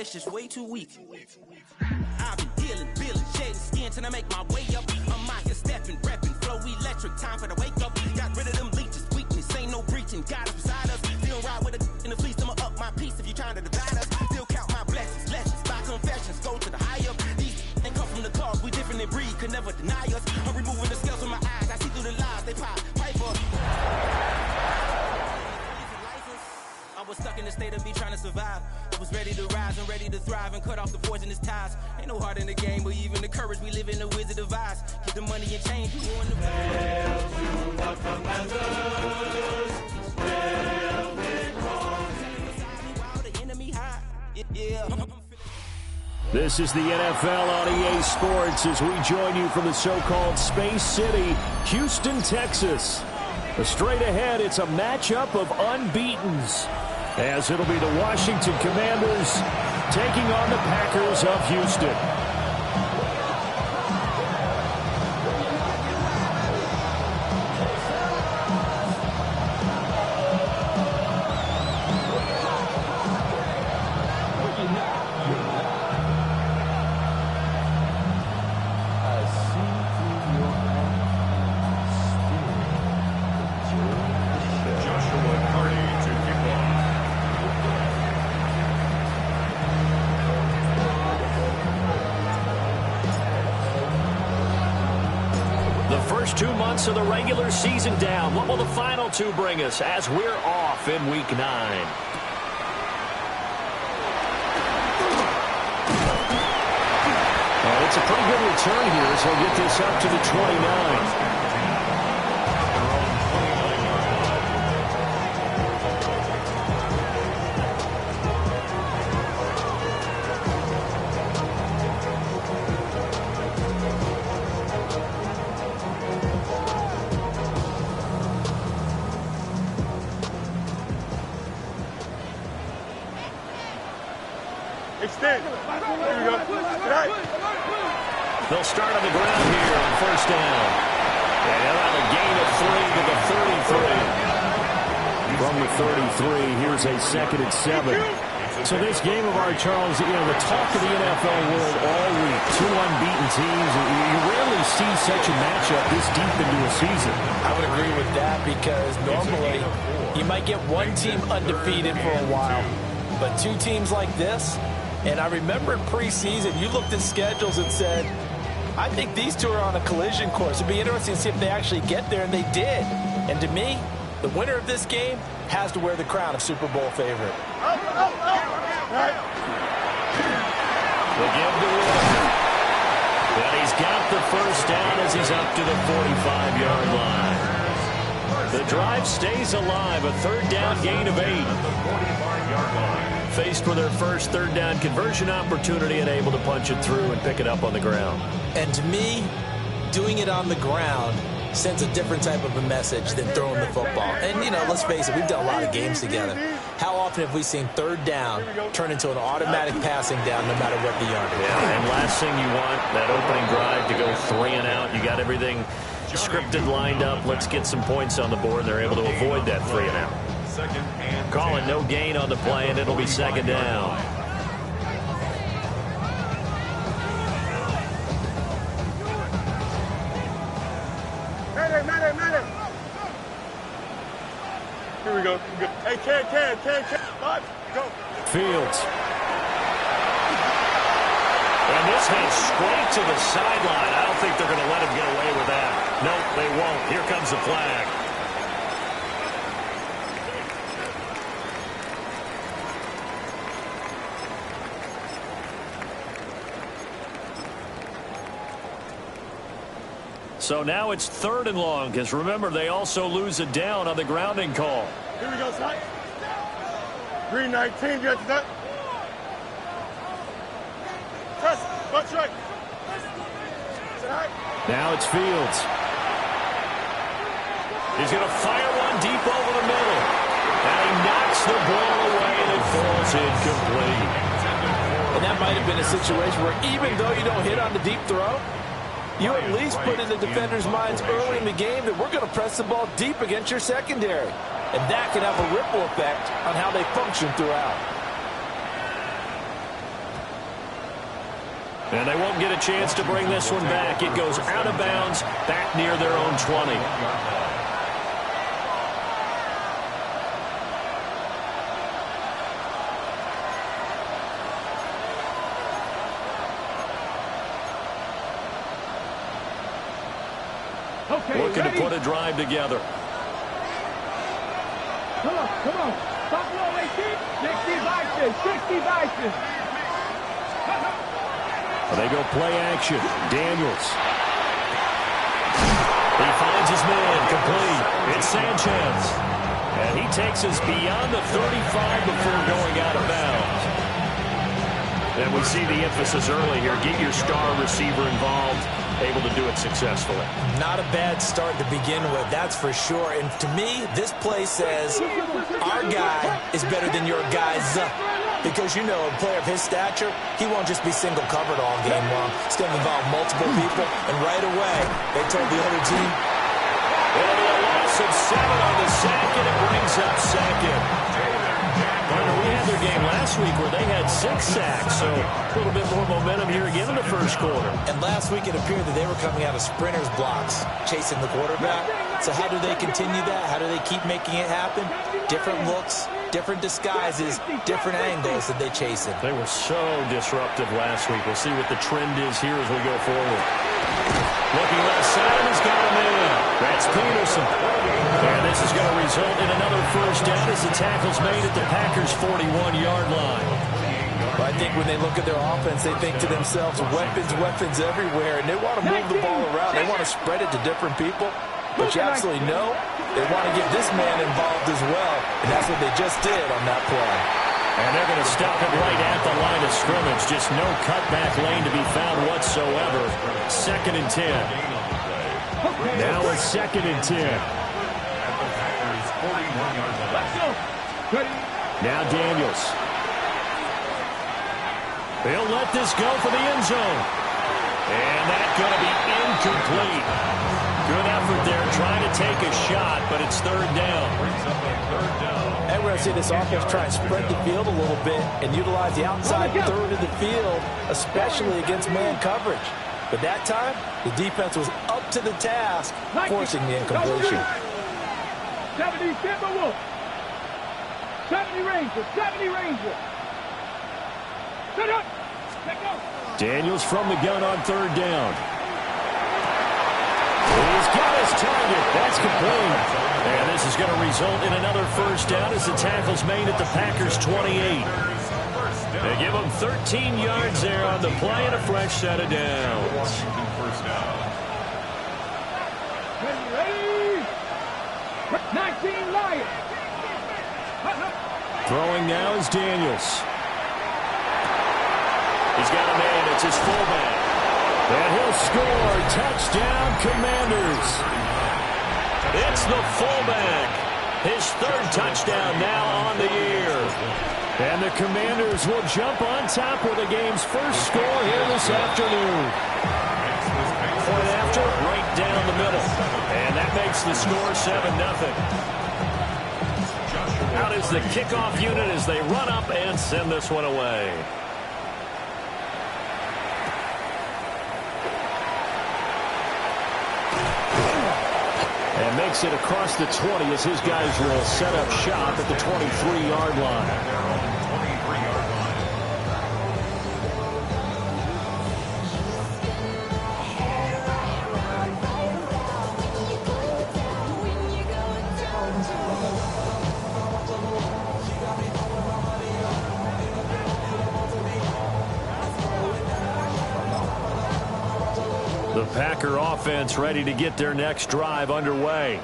flesh is way too weak. I've been dealing, shading skin till I make my way up. I'm out here stepping, repping, flow electric, time for the wake up. Got rid of them leeches, weakness, ain't no breaching, God is beside us. Still ride with a in the fleece, I'ma up my piece if you trying to divide us. Still count my blessings, lessons, by confessions, go to the high up. These ain't come from the cause, we different in breed, could never deny us. I'm removing the scales from my eyes, I see through the lies, they pipe up. I was stuck in the state of me trying to survive. I was ready to rise and ready to thrive and cut off the poisonous ties. Ain't no heart in the game, but even the courage we live in the Wizard of Oz. Get the money and change, we on the Hail to the commanders, hail while the enemy high. Yeah. This is the NFL on EA Sports as we join you from the so-called Space City, Houston, Texas. Straight ahead, it's a matchup of unbeatens, as it'll be the Washington Commanders taking on the Packers of Houston. First 2 months of the regular season down. What will the final two bring us as we're off in Week 9? It's a pretty good return here as he'll get this up to the 29. Extend. Here we go. They'll start on the ground here on first down. And they'll have a gain of 3 to the 33. From the 33, here's a 2nd and 7. So this game of ours, Charles, the talk of the NFL world all week. Two unbeaten teams. You rarely see such a matchup this deep into a season. I would agree with that because normally you might get one team undefeated for a while. But two teams like this, and I remember in preseason, you looked at schedules and said, I think these two are on a collision course. It'd be interesting to see if they actually get there, and they did. And to me, the winner of this game has to wear the crown of Super Bowl favorite. They give to Walker. But he's got the first down as he's up to the 45-yard line. The drive stays alive, a third down gain of 8. Faced with their first third down conversion opportunity and able to punch it through and pick it up on the ground. And to me, doing it on the ground sends a different type of a message than throwing the football. And, let's face it, we've done a lot of games together. How often have we seen third down turn into an automatic passing down no matter what the yardage? Yeah, and last thing you want, that opening drive to go 3 and out. You got everything scripted, lined up. Let's get some points on the board. They're able to avoid that 3 and out. Calling no gain on the play, and it'll be 2nd down. Madden. Here we go. Hey, can. Five, go. Fields. And this heads straight to the sideline. I don't think they're going to let him get away with that. Nope, they won't. Here comes the flag. So now it's 3rd and long, because remember, they also lose a down on the grounding call. Here we go, son. Green 19, get that. Press, butt right. Now it's Fields. He's going to fire one deep over the middle. And he knocks the ball away, and it falls incomplete. And that might have been a situation where even though you don't hit on the deep throw, you at least put in the defenders' minds early in the game that we're going to press the ball deep against your secondary. And that can have a ripple effect on how they function throughout. And they won't get a chance to bring this one back. It goes out of bounds, back near their own 20. Looking to put a drive together. Come on. Stop low, 18. 60 vices. They go play action. Daniels. He finds his man, complete. It's Sanchez. And he takes us beyond the 35 before going out of bounds. And we see the emphasis early here. Get your star receiver involved. Able to do it successfully. Not a bad start to begin with, that's for sure. And to me, this play says our guy is better than your guys. Because, you know, a player of his stature, he won't just be single covered all game long. It's going to involve multiple people. And right away, they told the other team, it'll be a loss of 7 on the sack, and it brings up second. We had their game last week where they had 6 sacks, so a little bit more momentum here again in the first quarter. And last week it appeared that they were coming out of sprinters blocks, chasing the quarterback. So how do they continue that? How do they keep making it happen? Different looks, different disguises, different angles that they chase it. They were so disruptive last week. We'll see what the trend is here as we go forward. Looking left side, and he's got him in. That's Peterson. And this is going to result in another first down as the tackle's made at the Packers' 41-yard line. Well, I think when they look at their offense, they think to themselves, weapons everywhere, and they want to move the ball around. They want to spread it to different people. But you absolutely know they want to get this man involved as well, and that's what they just did on that play. And they're going to stop it right at the line of scrimmage. Just no cutback lane to be found whatsoever. 2nd and 10. Now it's 2nd and 10. Now Daniels. They'll let this go for the end zone. And that's going to be incomplete. Good effort there trying to take a shot, but it's 3rd down. And we're going to see this offense try and spread the field a little bit and utilize the outside third of the field, especially against man coverage. But that time, the defense was up to the task, forcing the incompletion. 70 Timberwolf. 70 Ranger. Set up. Let go. Daniels from the gun on 3rd down. He's got his target. That's complete. And this is going to result in another first down as the tackle's made at the Packers' 28. They give them 13 yards there on the play and a fresh set of downs. Ready. 19 Lions. Throwing now is Daniels. He's got a man. It's his fullback. And he'll score. Touchdown, Commanders. It's the fullback. His 3rd touchdown now on the year. And the Commanders will jump on top with the game's first score here this afternoon. Point after, right down the middle. And that makes the score 7-0. Out is the kickoff unit as they run up and send this one away. And makes it across the 20 as his guys will set up shop at the 23-yard line. The Packer offense ready to get their next drive underway.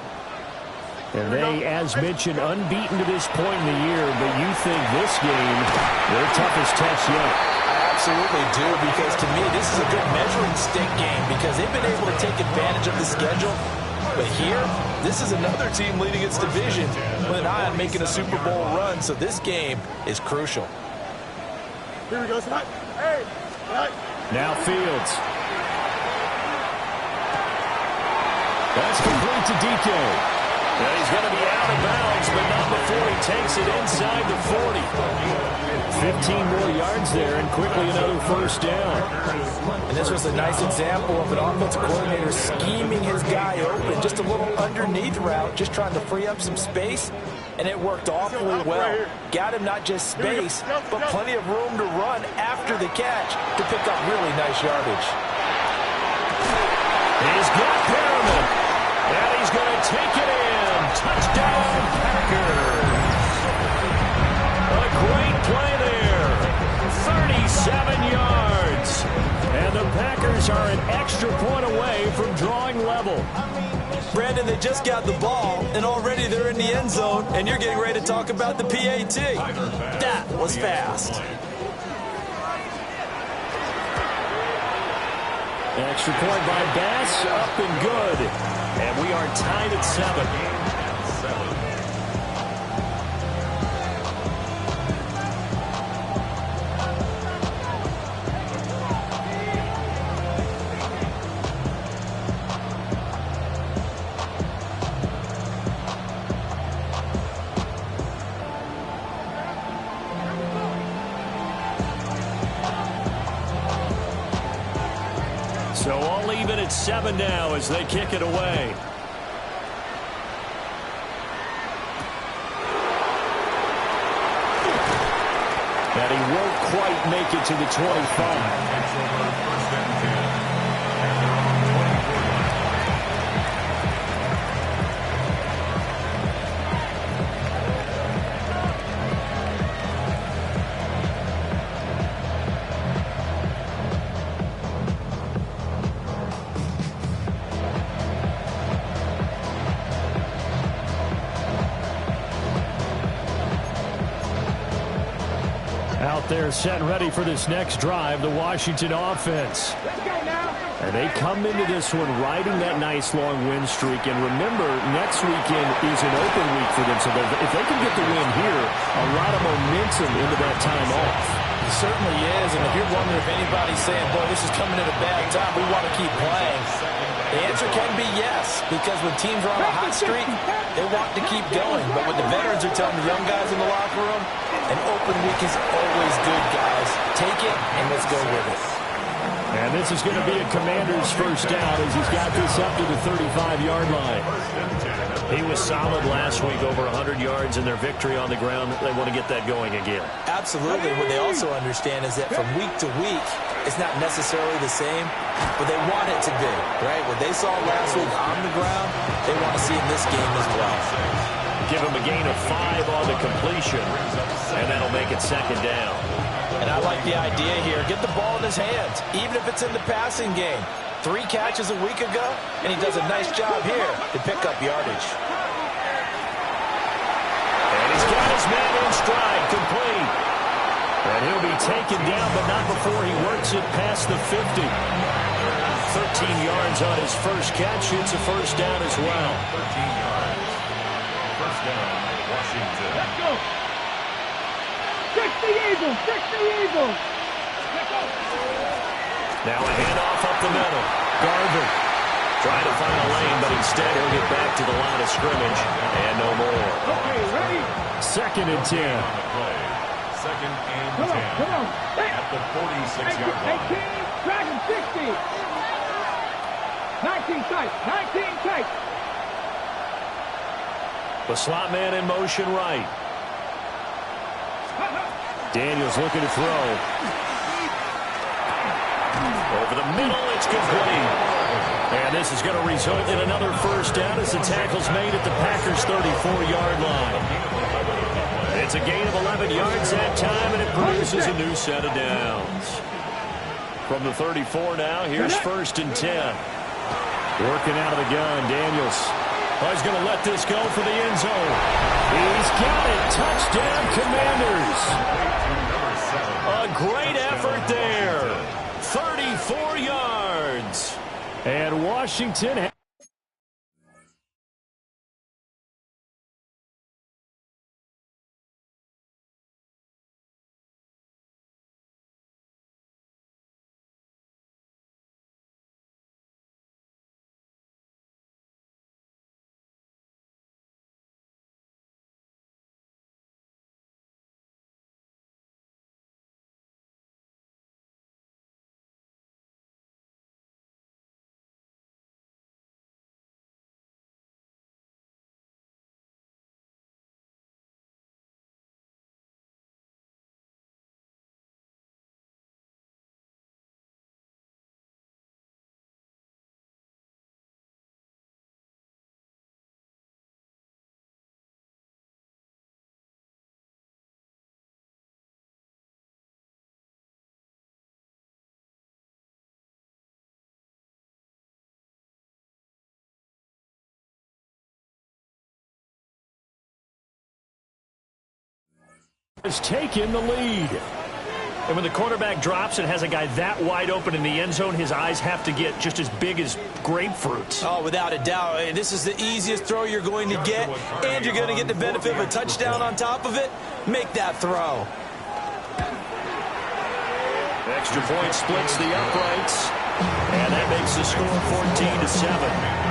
And they, as mentioned, unbeaten to this point in the year, but you think this game, their toughest test yet. I absolutely do, because to me, this is a good measuring stick game because they've been able to take advantage of the schedule. But here, this is another team leading its division with an eye on making a Super Bowl run, so this game is crucial. Here we go, Scott. Hey, Scott. Now Fields. That's complete to DK. And he's going to be out of bounds, but not before he takes it inside the 40. 15 more yards there, and quickly another first down. And this was a nice example of an offensive coordinator scheming his guy open. Just a little underneath route, just trying to free up some space, and it worked awfully well. Got him not just space, but plenty of room to run after the catch to pick up really nice yardage. He's got Perriman, and he's going to take it in. Touchdown, Packers. A great play there. 37 yards. And the Packers are an extra point away from drawing level. Brandon, they just got the ball, and already they're in the end zone, and you're getting ready to talk about the PAT. That was fast. Extra point by Bass, up and good. And we are tied at 7. So all even at 7 now as they kick it away. And he won't quite make it to the 25. They're set and ready for this next drive, the Washington offense. And they come into this one riding that nice long win streak. And remember, next weekend is an open week for them. So if they can get the win here, a lot of momentum into that time off. It certainly is. And if you're wondering if anybody's saying, boy, this is coming at a bad time, we want to keep playing, the answer can be yes. Because when teams are on a hot streak, they want to keep going. But what the veterans are telling the young guys in the locker room, an open week is always good, guys. Take it, and let's go with it. And this is going to be a Commander's first down as he's got this up to the 35-yard line. He was solid last week, over 100 yards in their victory on the ground. They want to get that going again. Absolutely. What they also understand is that from week to week, it's not necessarily the same, but they want it to be, right? What they saw last week on the ground, they want to see in this game as well. Give him a gain of 5 on the completion, and that'll make it second down. And I like the idea here. Get the ball in his hands, even if it's in the passing game. 3 catches a week ago, and he does a nice job here to pick up yardage. And he's got his man in stride, complete. And he'll be taken down, but not before he works it past the 50. 13 yards on his first catch. It's a first down as well. 13 yards. First down, Washington. Let's go. Fix the Eagles. Fix the Eagles. Now a handoff up the middle. Garvin trying to find a lane, but instead he'll get back to the line of scrimmage and no more. Okay, ready? Second and 10. Second and 10. Come on. At the 46-yard line. 18, Dragon 60. 19 tight. 19 tight. The slot man in motion right. Daniels looking to throw. Over the middle, it's complete. And this is going to result in another first down as the tackle's made at the Packers' 34-yard line. It's a gain of 11 yards that time, and it produces a new set of downs. From the 34 now, here's first and 10. Working out of the gun, Daniels. Oh, he's going to let this go for the end zone. He's got it. Touchdown, Commanders. A great effort there. 34 yards. And Washington has taken the lead. And when the quarterback drops and has a guy that wide open in the end zone, his eyes have to get just as big as grapefruits. Oh, without a doubt. This is the easiest throw you're going to get, and you're going to get the benefit of a touchdown on top of it. Make that throw. Extra point splits the uprights, and that makes the score 14-7.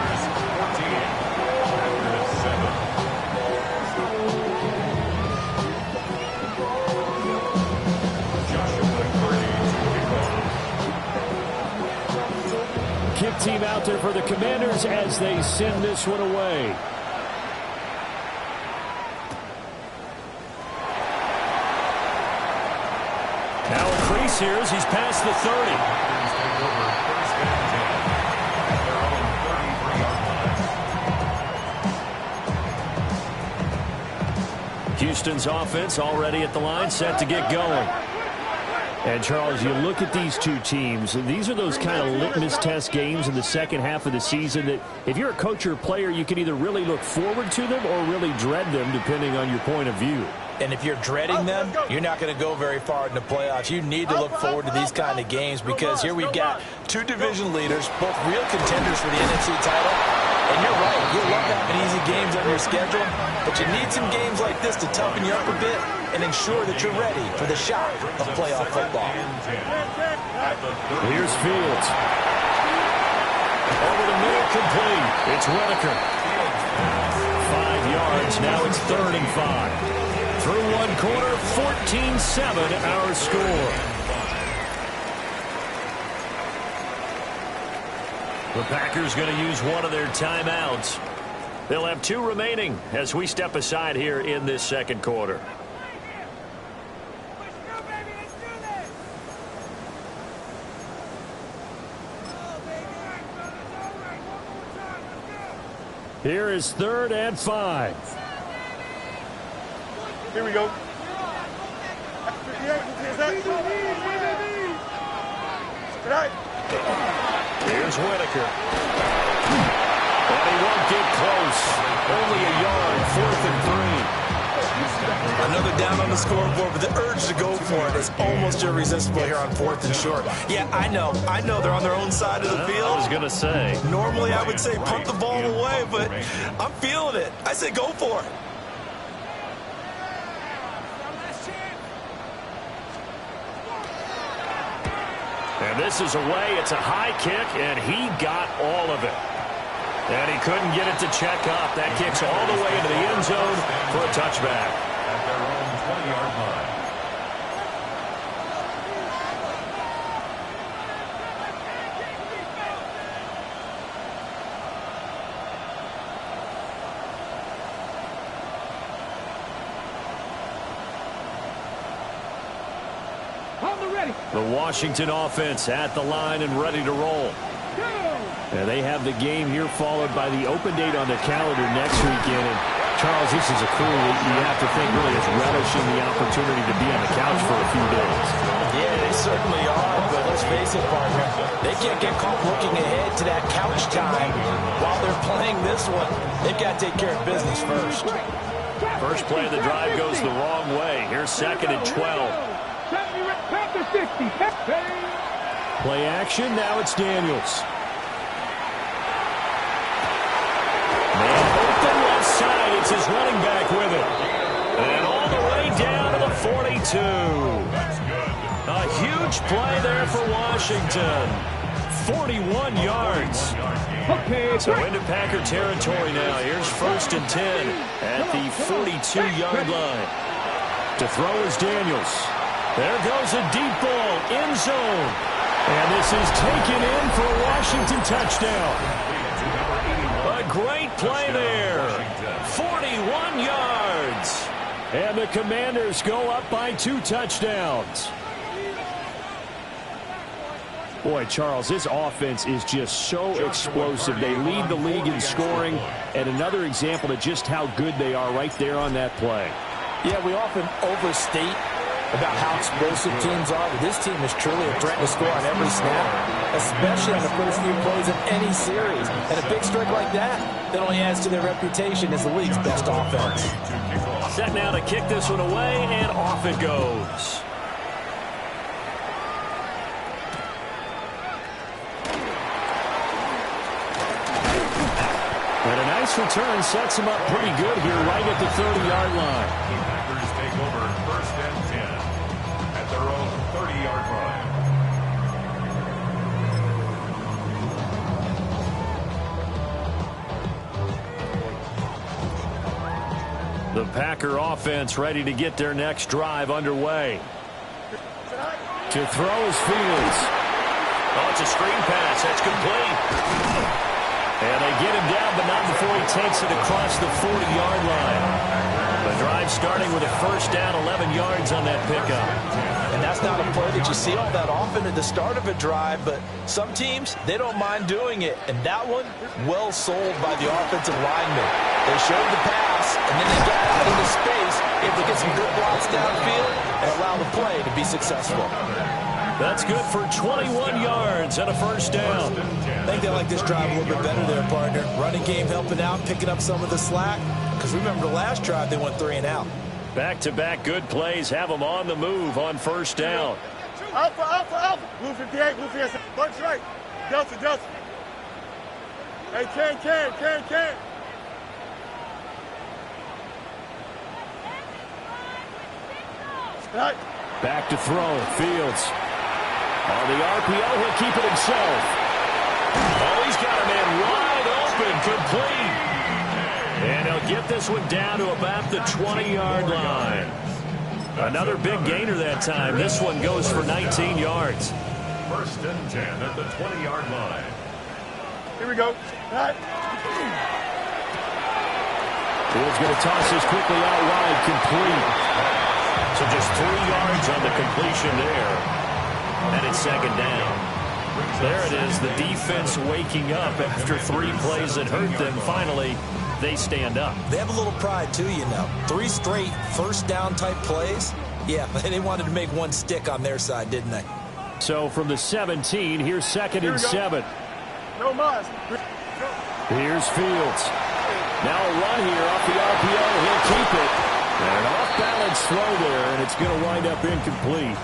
Kick team out there for the Commanders as they send this one away. Now a crease here as he's past the 30. Houston's offense already at the line, set to get going. And, Charles, you look at these two teams, and these are those kind of litmus test games in the second half of the season that if you're a coach or a player, you can either really look forward to them or really dread them, depending on your point of view. And if you're dreading them, you're not going to go very far in the playoffs. You need to look forward to these kind of games because here we've got two division leaders, both real contenders for the NFC title. And you're right, you love having easy games on your schedule, but you need some games like this to toughen you up a bit and ensure that you're ready for the shock of playoff football. Here's Fields. Over the middle, complete. It's Whitaker. 5 yards, now it's 3rd and 5. Through one quarter, 14-7 our score. The Packers going to use one of their timeouts. They'll have 2 remaining as we step aside here in this second quarter. Here is 3rd and 5. Here we go. Here's Whitaker. And he won't get close. Only a yard, 4th and 3. Another down on the scoreboard, but the urge to go for it is almost irresistible here on 4th and short. Yeah, I know they're on their own side of the field. I was going to say. Normally I would say punt the ball away, but I'm feeling it. I say go for it. And this is away. It's a high kick, and he got all of it. And he couldn't get it to check up. That kicks all the way into the end zone for a touchback. At their own 20-yard line. The Washington offense at the line and ready to roll. And they have the game here followed by the open date on their calendar next weekend. And Charles, this is a crew that you have to think really is relishing the opportunity to be on the couch for a few days. Yeah, they certainly are, but let's face it, partner. They can't get caught looking ahead to that couch time while they're playing this one. They've got to take care of business first. First play of the drive goes the wrong way. Here's 2nd and 12. Play action, now it's Daniels. Man open left side, it's his running back with it. And all the way down to the 42. A huge play there for Washington. 41 yards. So into Packer territory now. Here's 1st and 10 at the 42-yard line. To throw is Daniels. There goes a deep ball, end zone. And this is taken in for a Washington touchdown. A great play there. 41 yards. And the Commanders go up by 2 touchdowns. Boy, Charles, this offense is just so explosive. They lead the league in scoring. And another example of just how good they are right there on that play. Yeah, we often overstate about how explosive teams are, but this team is truly a threat to score on every snap, especially on the first few plays of any series. And a big strike like that only adds to their reputation as the league's best offense. Set now to kick this one away, and off it goes. And a nice return sets him up pretty good here right at the 30-yard line. The Packers take over 1st and 10 at their own 30-yard line. The Packer offense ready to get their next drive underway. To throw is Fields. Oh, it's a screen pass. That's complete. And they get him down, but not before he takes it across the 40-yard line. The drive starting with a 1st down, 11 yards on that pickup. And that's not a play that you see all that often at the start of a drive, but some teams, they don't mind doing it. And that one, well sold by the offensive lineman. They showed the pass, and then they got out into space, able to get some good blocks downfield and allow the play to be successful. That's good for 21 yards and a 1st down. I think they like this drive a little bit better there, partner. Running game helping out, picking up some of the slack. Because remember the last drive, they went 3 and out. Back-to-back good plays have them on the move on 1st down. Alpha, alpha, alpha. Blue 58, blue 58. Bunch right. Delta, delta. Hey, can. Right. Back to throw. Fields. On the RPO, he'll keep it himself. Oh, he's got a man wide open, complete. And he'll get this one down to about the 20-yard line. Another big gainer that time. This one goes for 19 yards. 1st and 10 at the 20-yard line. Here we go. Right. Fields going to toss this quickly out wide, complete. So just 3 yards on the completion there. And it's 2nd down. There it is, the defense waking up after 3 plays that hurt them. Finally, they stand up. They have a little pride, too, you know. 3 straight 1st down type plays. Yeah, they wanted to make one stick on their side, didn't they? So from the 17, here's 2nd and 7. No mas. Here's Fields. Now a run here off the RPO. He'll keep it. And an off-balance throw there, and it's going to wind up incomplete.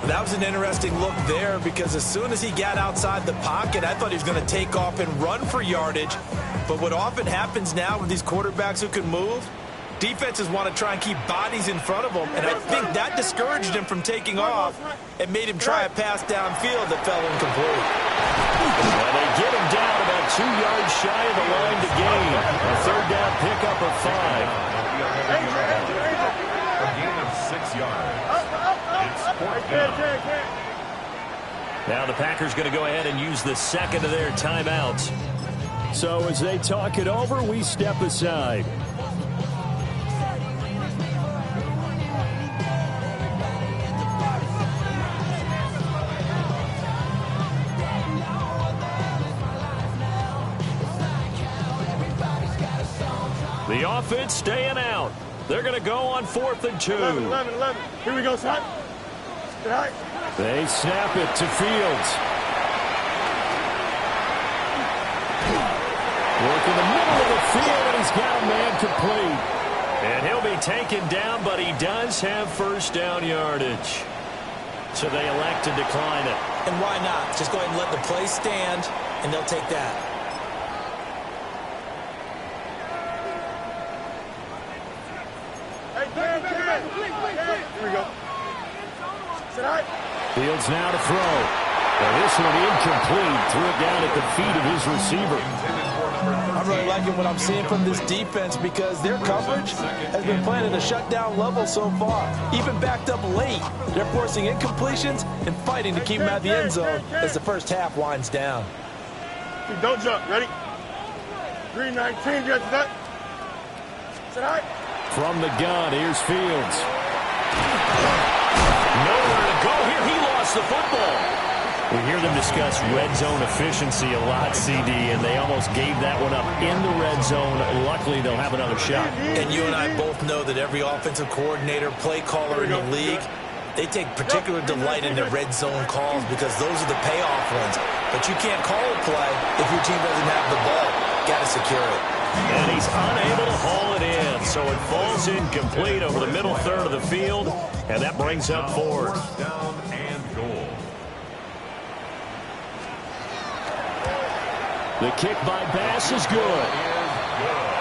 That was an interesting look there because as soon as he got outside the pocket, I thought he was going to take off and run for yardage. But what often happens now with these quarterbacks who can move, defenses want to try and keep bodies in front of them, and I think that discouraged him from taking off and made him try a pass downfield that fell incomplete. Well, they get him down about 2 yards shy of the line to gain. A 3rd down pickup of 5. A gain of 6 yards. Now the Packers going to go ahead and use the 2nd of their timeouts. So as they talk it over, we step aside. The offense staying out. They're going to go on 4th and 2. 11. Here we go, son. Right. They snap it to Fields. Work in the middle of the field, and he's got a man complete. And he'll be taken down, but he does have 1st down yardage. So they elect to decline it. And why not? Just go ahead and let the play stand, and they'll take that. Here we go. Fields now to throw. And this one incomplete. Threw it down at the feet of his receiver. I'm really liking what I'm seeing from this defense because their coverage has been playing at a shutdown level so far. Even backed up late, they're forcing incompletions and fighting to keep them out of the end zone as the 1st half winds down. Don't jump. Ready? 3:19. You got that? From the gun, here's Fields. Nowhere to go here. He lost the football. We hear them discuss red zone efficiency a lot, CD, and they almost gave that one up in the red zone. Luckily, they'll have another shot. And you and I both know that every offensive coordinator, play caller in the league, they take particular delight in their red zone calls because those are the payoff ones. But you can't call a play if your team doesn't have the ball. Got to secure it. And he's unable to haul it in. So it falls incomplete over the middle third of the field, and that brings up fourth. First down and goal. The kick by Bass is good.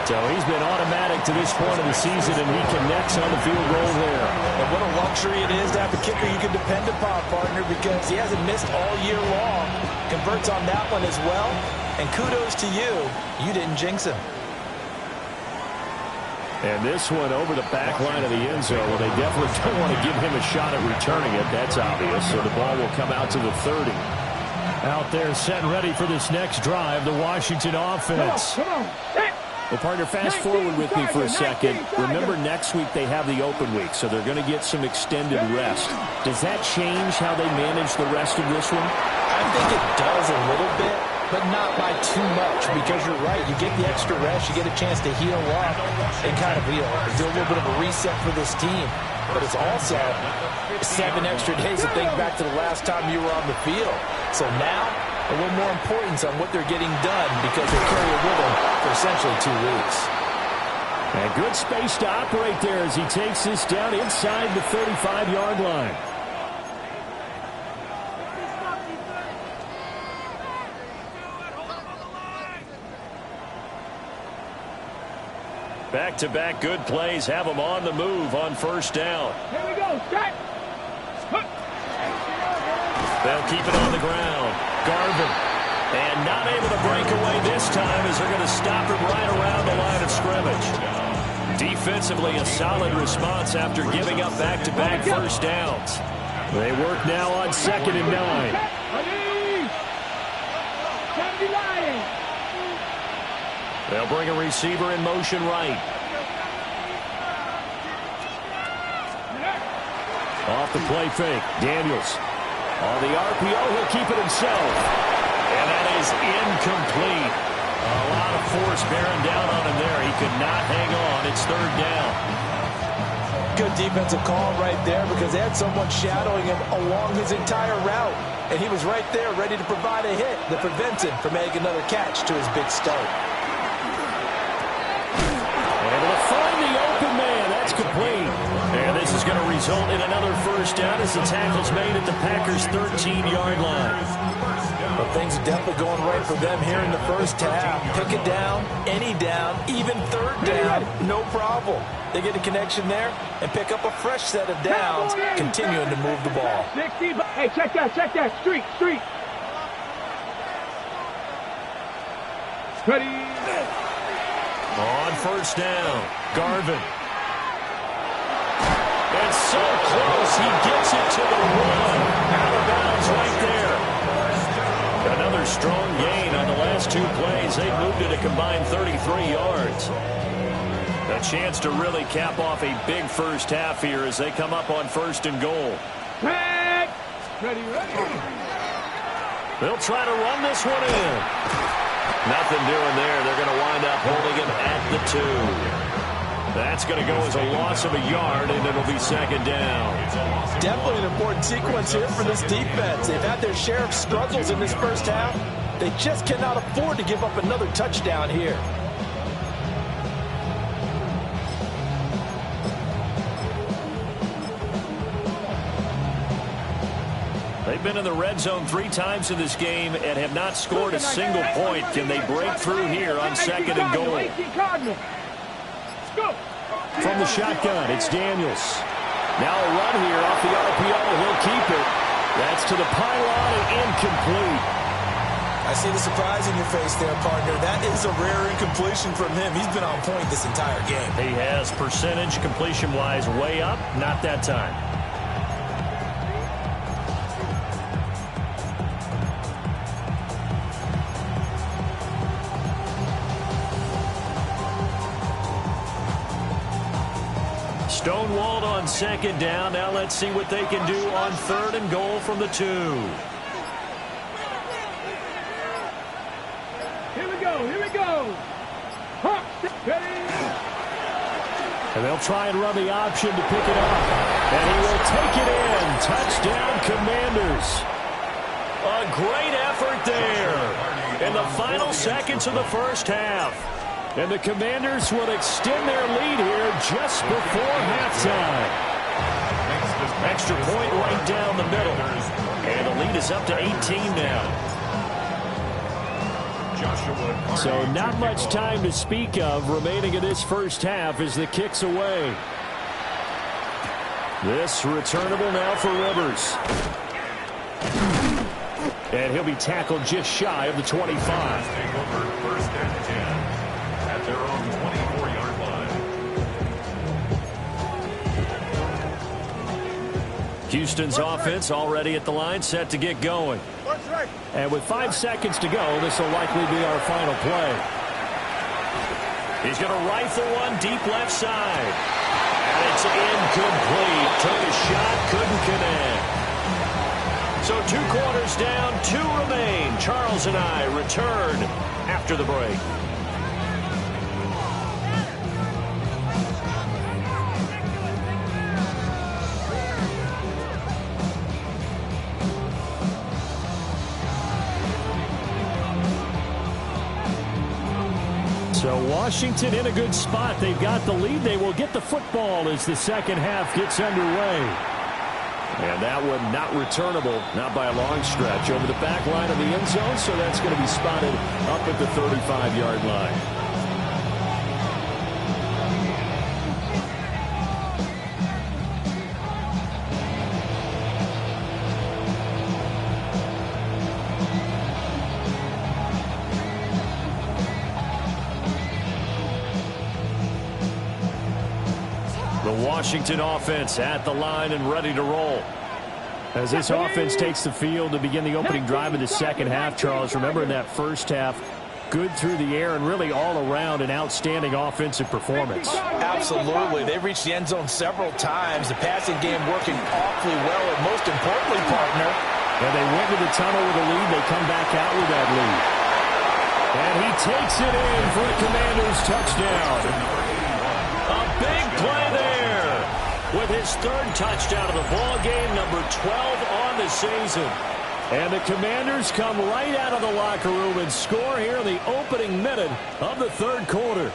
So he's been automatic to this point of the season, and he connects on the field goal there. And what a luxury it is to have a kicker you can depend upon, partner, because he hasn't missed all year long. Converts on that one as well. And kudos to you. You didn't jinx him. And this one over the back line of the end zone. Well, they definitely don't want to give him a shot at returning it. That's obvious. So the ball will come out to the 30. Out there set and ready for this next drive, the Washington offense. Come on. Well, partner, fast forward with me for a second. Remember, next week they have the open week, so they're going to get some extended rest. Does that change how they manage the rest of this one? I think it does a little bit, but not by too much, because you're right. You get the extra rest, you get a chance to heal up and kind of do a little bit of a reset for this team. But it's also 7 extra days to think back to the last time you were on the field. So now, a little more importance on what they're getting done because they carry it with them for essentially 2 weeks. And good space to operate there as he takes this down inside the 35-yard line. Back-to-back good plays have them on the move on first down. Here we go. Set. They'll keep it on the ground. Garvin. And not able to break away this time as they're going to stop him right around the line of scrimmage. Defensively, a solid response after giving up back-to-back first downs. They work now on 2nd and 9. They'll bring a receiver in motion right. Off the play fake, Daniels. On the RPO, he'll keep it himself. And that is incomplete. A lot of force bearing down on him there. He could not hang on. It's 3rd down. Good defensive call right there because they had someone shadowing him along his entire route. And he was right there ready to provide a hit that prevents him from making another catch to his big start. Able to find the open man. That's complete. And this is going to result in another first down as the tackle's made at the Packers' 13-yard line. But things are definitely going right for them here in the first half. Pick it down, any down, even 3rd down, no problem. They get a connection there and pick up a fresh set of downs, continuing to move the ball. Hey, check that. Street. Ready. On first down, Garvin. And so close, he gets it to the 1. Out of bounds right there. Another strong gain on the last 2 plays. They moved it a combined 33 yards. A chance to really cap off a big first half here as they come up on 1st and goal. Ready. They'll try to run this one in. Nothing doing there. They're going to wind up holding him at the 2. That's going to go as a loss of a yard, and it'll be 2nd down. Definitely an important sequence here for this defense. They've had their share of struggles in this first half. They just cannot afford to give up another touchdown here. They've been in the red zone 3 times in this game and have not scored a single point. Can they break through here on 2nd and goal? From the shotgun, it's Daniels. Now a run here off the RPO. He'll keep it. That's to the pylon and incomplete. I see the surprise in your face there, partner. That is a rare incompletion from him. He's been on point this entire game. He has percentage completion-wise way up. Not that time. Stonewalled on 2nd down. Now let's see what they can do on 3rd and goal from the 2. Here we go. And they'll try and run the option to pick it up. And he will take it in. Touchdown, Commanders. A great effort there in the final seconds of the first half. And the Commanders will extend their lead here just before halftime. Extra point right down the middle. And the lead is up to 18 now. So not much time to speak of remaining in this first half as the kick's away. This returnable now for Rivers. And he'll be tackled just shy of the 25. Take over first and 10 at their own 24-yard line. Houston's offense already at the line, set to get going. And with 5 seconds to go, this will likely be our final play. He's going to rifle one deep left side. And it's incomplete. Took a shot, couldn't connect. So 2 quarters down, 2 remain. Charles and I return after the break. So Washington in a good spot. They've got the lead. They will get the football as the second half gets underway. And that one not returnable, not by a long stretch, over the back line of the end zone, so that's going to be spotted up at the 35-yard line. Washington offense at the line and ready to roll. As this offense takes the field to begin the opening drive of the second half, Charles, remember in that first half, good through the air and really all around an outstanding offensive performance. Absolutely. They reached the end zone several times. The passing game working awfully well, and most importantly, partner. And they went to the tunnel with a lead. They come back out with that lead. And he takes it in for the Commanders' touchdown. A big play there. With his 3rd touchdown of the ball game, number 12 on the season. And the Commanders come right out of the locker room and score here in the opening minute of the 3rd quarter.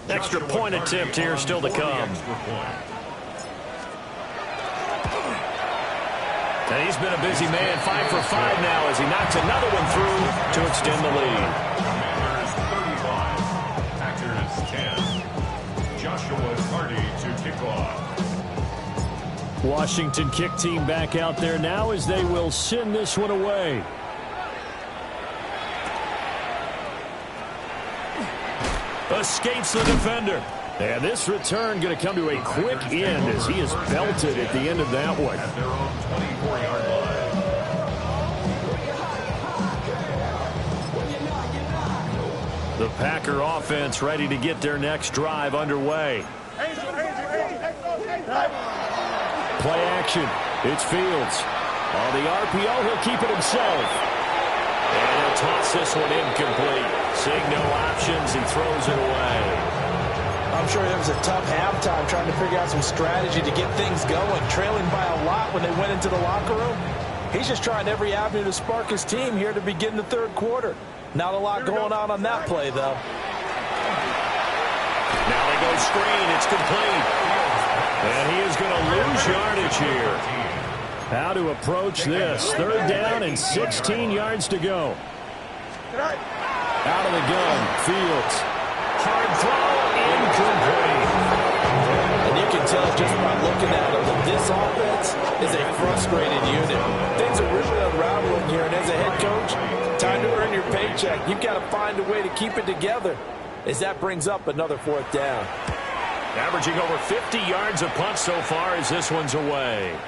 Extra point attempt here still to come. And he's been a busy man, 5 for 5 now as he knocks another one through to extend the lead. 10. To kick off. Washington kick team back out there now as they will send this one away. Escapes the defender. And this return going to come to a quick end as he is belted at the end of that one. At their own 24-yard line. The Packer offense ready to get their next drive underway. Play action. It's Fields. On the RPO, he'll keep it himself. And he'll toss this one incomplete. Seeing no options, he throws it away. I'm sure it was a tough halftime trying to figure out some strategy to get things going. Trailing by a lot when they went into the locker room. He's just trying every avenue to spark his team here to begin the 3rd quarter. Not a lot going on that play, though. Now they go screen. It's complete. And he is going to lose yardage here. How to approach this. 3rd down and 16 yards to go. Out of the gun. Fields. Hard throw. Incomplete. And you can tell just by looking at it that this offense is a frustrated unit. Things are really unraveling here. And as a head coach, time to earn your paycheck. You've got to find a way to keep it together as that brings up another 4th down. Averaging over 50 yards a punt so far as this one's away.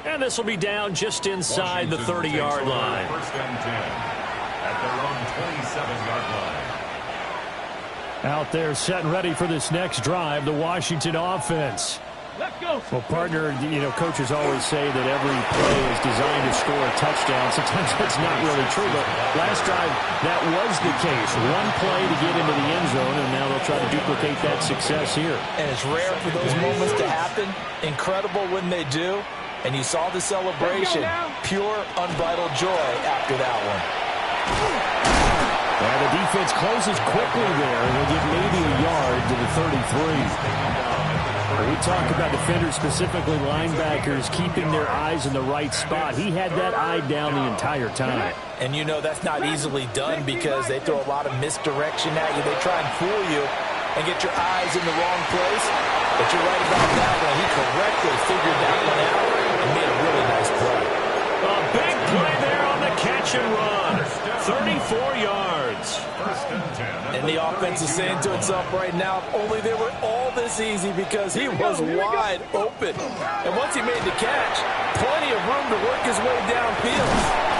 And this will be down just inside the 30-yard line. First and 10 at their own 27-yard line. Out there set and ready for this next drive, the Washington offense. Let's go. Well, partner, you know, coaches always say that every play is designed to score a touchdown. Sometimes that's not really true, but last drive, that was the case. One play to get into the end zone, and now they'll try to duplicate that success here. And it's rare for those moments to happen. Incredible when they do. And you saw the celebration, pure, unbridled joy after that one. And the defense closes quickly there, and they'll get maybe a yard to the 33. We talk about defenders, specifically linebackers, keeping their eyes in the right spot. He had that eye down the entire time. And you know that's not easily done because they throw a lot of misdirection at you. They try and fool you and get your eyes in the wrong place. But you're right about that one. He correctly figured that one out and made a really nice play. A big play there on the catch and run. 34 yards. And the offense is saying to itself right now, if only they were all this easy because he was wide open. And once he made the catch, plenty of room to work his way downfield.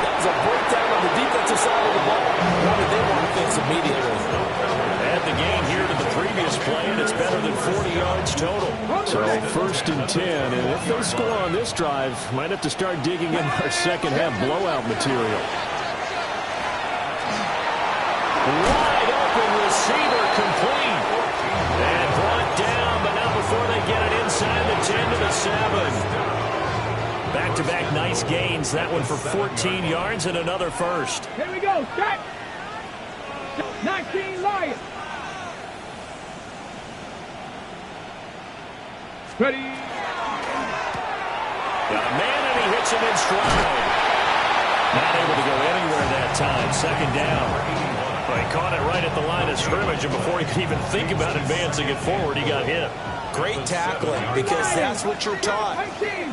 That was a breakdown on the defensive side of the ball. What did they want to fix immediately? Add the gain here to the previous play, and it's better than 40 yards total. So 1st and 10, and if they score on this drive, might have to start digging in our second half blowout material. Wide open receiver complete. And brought down, but not before they get it inside the 10 to the 7. Back-to-back nice gains. That one for 14 yards and another first. Here we go. Start. 19 Lions. Ready. Got a man, and he hits him in stride. Not able to go anywhere that time. Second down. Well, he caught it right at the line of scrimmage, and before he could even think about advancing it forward, he got hit. Great tackling because that's what you're taught.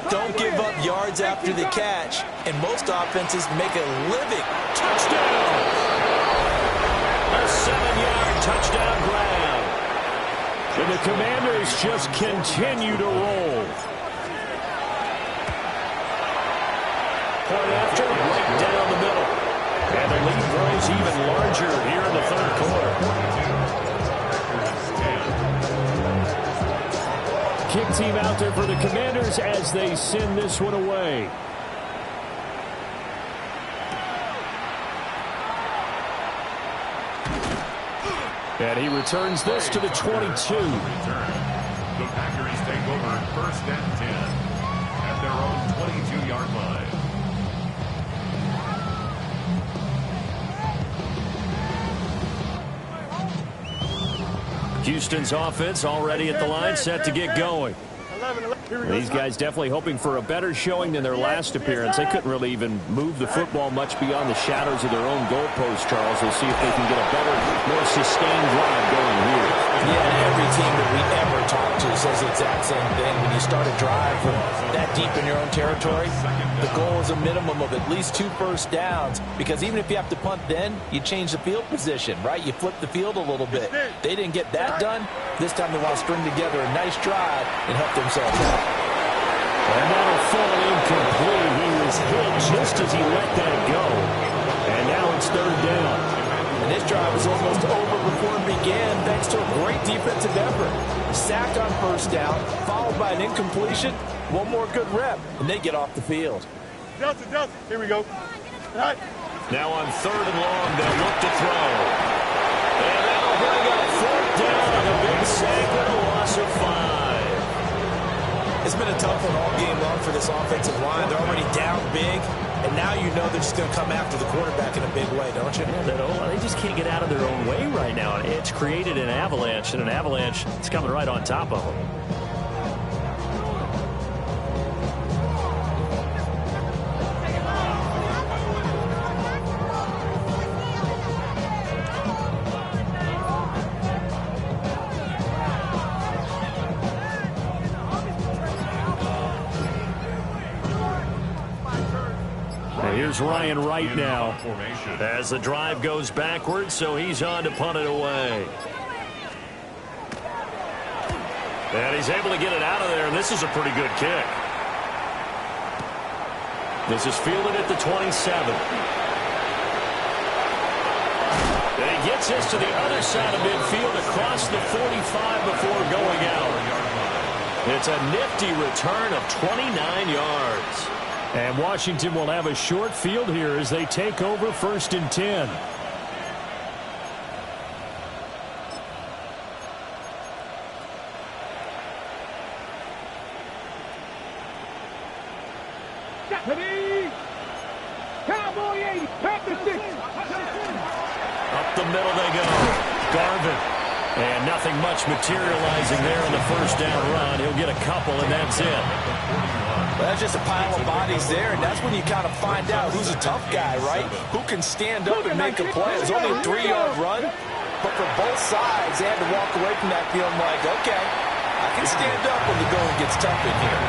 Don't give up yards after the catch. And most offenses make a living. Touchdown! A 7-yard touchdown grab. And the Commanders just continue to roll. Point after, right down the middle. And the lead grows even larger here in the 3rd quarter. Kick team out there for the Commanders as they send this one away. And he returns this to the 22. The Packers take over 1st and 10 at their own 22-yard line. Houston's offense already at the line, set to get going. These guys definitely hoping for a better showing than their last appearance. They couldn't really even move the football much beyond the shadows of their own goalpost, Charles. We'll see if they can get a better, more sustained drive going here. Yeah, every team that we ever talk to says the exact same thing. When you start a drive from that deep in your own territory, the goal is a minimum of at least 2 first downs, because even if you have to punt then, you change the field position, right? You flip the field a little bit. They didn't get that done. This time they want to string together a nice drive and help themselves out. And that'll fall incomplete. He was hit just as he let that go. And now it's 3rd down. And this drive was almost over before it began thanks to a great defensive effort. Sack on 1st down, followed by an incompletion. One more good rep, and they get off the field. Delta. Here we go. Right. Now on 3rd and long, they'll look to throw. And that'll bring up 4th down on a big sack and a loss of 5. It's been a tough one all game long for this offensive line. They're already down big, and now you know they're just going to come after the quarterback in a big way, don't you? Yeah, they just can't get out of their own way right now. It's created an avalanche, and an avalanche is coming right on top of them. Here's Ryan Wright now as the drive goes backwards, so he's on to punt it away. And he's able to get it out of there, and this is a pretty good kick. This is fielded at the 27. And he gets this to the other side of midfield across the 45 before going out. It's a nifty return of 29 yards. And Washington will have a short field here as they take over 1st and 10. Ready? Cowboy 80. Pack the 6. Up the middle they go. Garvin. And nothing much materializing there on the first down run. He'll get a couple, and that's it. Well, that's just a pile of bodies there, and that's when you kind of find out who's a tough guy, right? Who can stand up and make a play. It was only a 3-yard run, but for both sides, they had to walk away from that feeling like, okay, I can stand up when the going gets tough in here.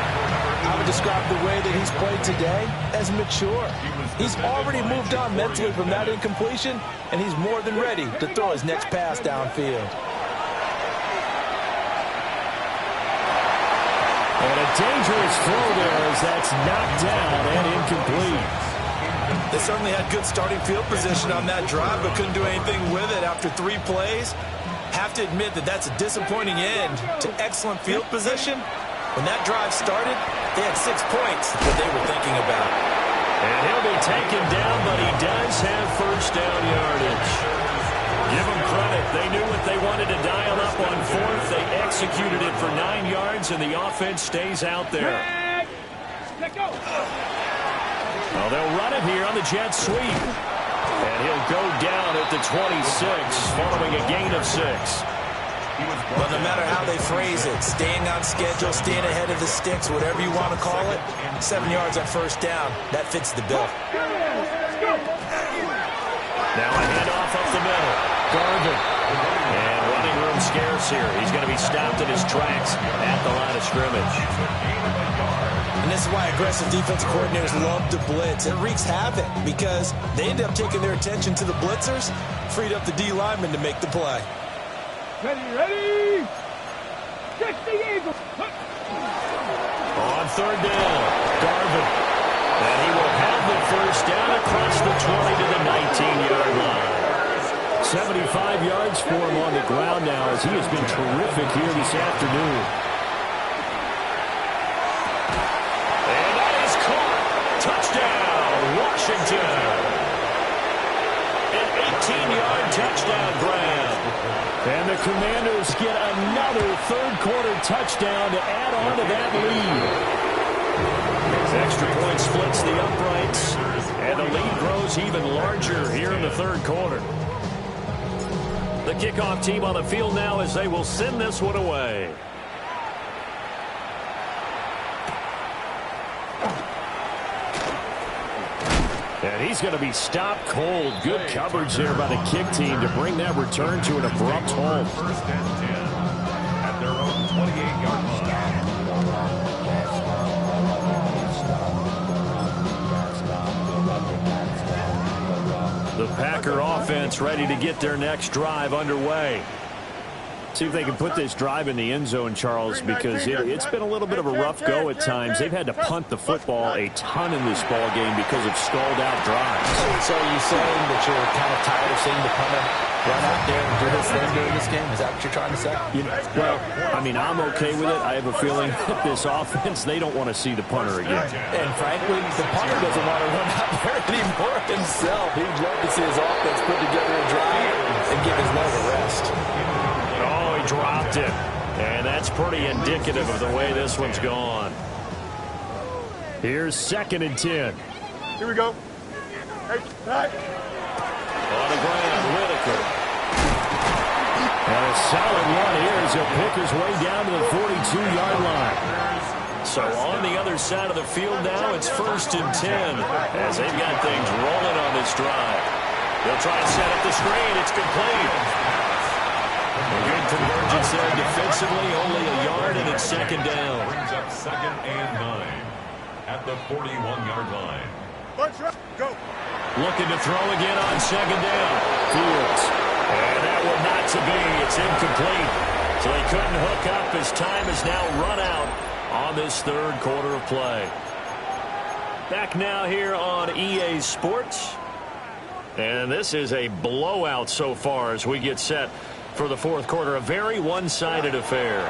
I would describe the way that he's played today as mature. He's already moved on mentally from that incompletion, and he's more than ready to throw his next pass downfield. And a dangerous throw there as that's knocked down and incomplete. They certainly had good starting field position on that drive, but couldn't do anything with it after 3 plays. Have to admit that that's a disappointing end to excellent field position. When that drive started, they had 6 points that they were thinking about. And he'll be taken down, but he does have first down yardage. Give them credit. They knew what they wanted to dial up on 4th. They executed it for 9 yards, and the offense stays out there. Let go. Well, they'll run it here on the jet sweep. And he'll go down at the 26, following a gain of 6. But no matter how they phrase it, staying on schedule, staying ahead of the sticks, whatever you want to call it, 7 yards on first down, that fits the bill. Now a handoff up the middle. Garvin. And running room scarce here. He's going to be stopped in his tracks at the line of scrimmage. And this is why aggressive defensive coordinators love to blitz. It wreaks havoc because they end up taking their attention to the blitzers, freed up the D lineman to make the play. Ready? 60 Eagles. On third down, Garvin. And he will have the first down across the 20 to the 19-yard line. 75 yards for him on the ground now as he has been terrific here this afternoon. And that is caught. Touchdown, Washington. An 18-yard touchdown grab. And the Commanders get another third-quarter touchdown to add on to that lead. Extra point splits the uprights, and the lead grows even larger here in the third quarter. The kickoff team on the field now as they will send this one away. And he's going to be stopped cold. Good coverage there by the kick team to bring that return to an abrupt halt. First and 10 at their own 28-yard line. The Packer offense ready to get their next drive underway. See if they can put this drive in the end zone, Charles, because it's been a little bit of a rough go at times. They've had to punt the football a ton in this ball game because of stalled-out drives. So are you saying that you're kind of tired of seeing the punter run out there and do his thing during this game? Is that what you're trying to say? Well, I mean, I'm okay with it. I have a feeling that this offense, they don't want to see the punter again. And frankly, the punter doesn't want to run out there anymore himself. He'd love to see his offense put together a drive and give his leg a rest. Oh, he dropped it. And that's pretty indicative of the way this one's gone. Here's 2nd and 10. Here we go. Hey, back. On the ground, Whitaker. And a solid one here as he'll pick his way down to the 42-yard line. So on the other side of the field now, it's 1st and 10 as they've got things rolling on this drive. They'll try and set up the screen. It's complete. A good convergence there defensively, only a yard, and it's 2nd down. Brings up 2nd and 9 at the 41-yard line. Go. Looking to throw again on 2nd down. Fields. And that one not to be. It's incomplete. So they couldn't hook up as time has now run out on this third quarter of play. Back now here on EA Sports. And this is a blowout so far as we get set for the fourth quarter. A very one-sided affair.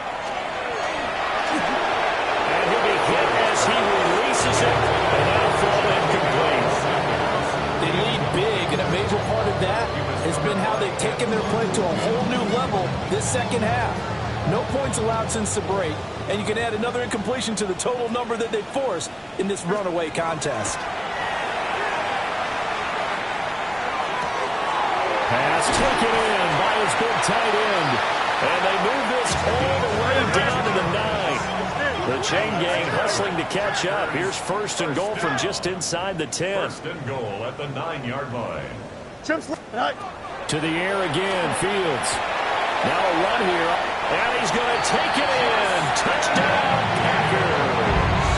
And he'll be hit as he releases it. And that'll fall incomplete. They lead big, and a major part of that has been how they've taken their play to a whole new level this second half. No points allowed since the break, and you can add another incompletion to the total number that they forced in this runaway contest. Pass taken in by his big tight end. And they move this all the way down to the 9. The chain gang hustling to catch up. Here's first and goal from just inside the 10. First and goal at the 9-yard line. To the air again, Fields. Now a run here, and he's going to take it in. Touchdown, Packers.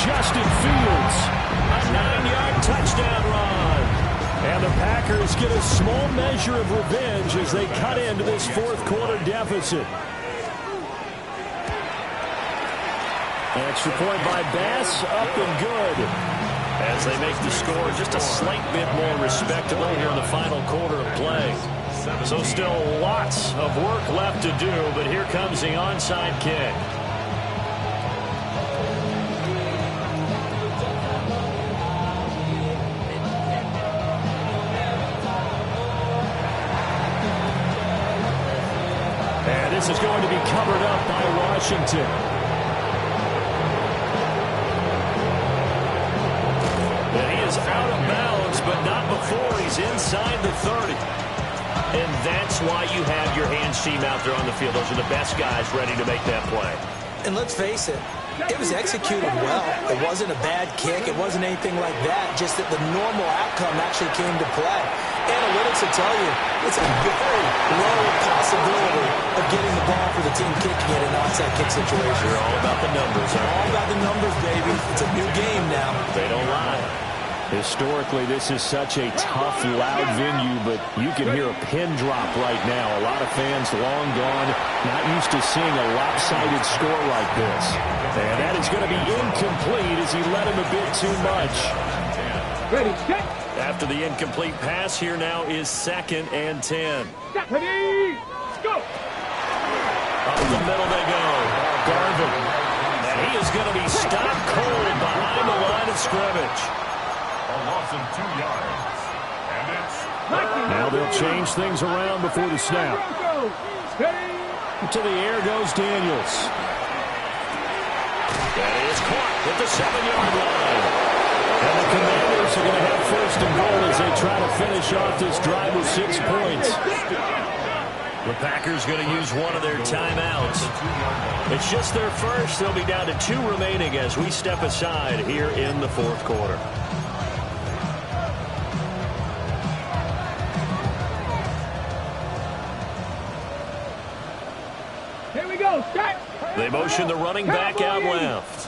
Justin Fields, a 9-yard touchdown run. And the Packers get a small measure of revenge as they cut into this fourth quarter deficit. Extra point by Bass, up and good. As they make the score just a slight bit more respectable here in the final quarter of play. So still lots of work left to do, but here comes the onside kick. And this is going to be covered up by Washington. Out of bounds, but not before he's inside the 30. And that's why you have your hands team out there on the field. Those are the best guys ready to make that play. And let's face it, it was executed well. It wasn't a bad kick. It wasn't anything like that. Just that the normal outcome actually came to play. Analytics will tell you it's a very low possibility of getting the ball for the team kicking it in an onside kick situation. You're all about the numbers, huh? All about the numbers, baby. It's a new game now. They don't lie. Historically, this is such a tough, loud venue, but you can hear a pin drop right now. A lot of fans long gone, not used to seeing a lopsided score like this. And that is going to be incomplete as he led him a bit too much. Ready, set. After the incomplete pass, here now is 2nd and 10. Ready, go. Up the middle they go. Garvin. And he is going to be stopped cold behind the line of scrimmage. A loss of 2 yards. And it's now they'll change things around before the snap. To the air goes Daniels. That is caught at the 7-yard line. And the Commanders are going to have first and goal as they try to finish off this drive with 6 points. The Packers going to use one of their timeouts. It's just their first. They'll be down to 2 remaining as we step aside here in the fourth quarter. Here we go. Start. They motion the running back out left.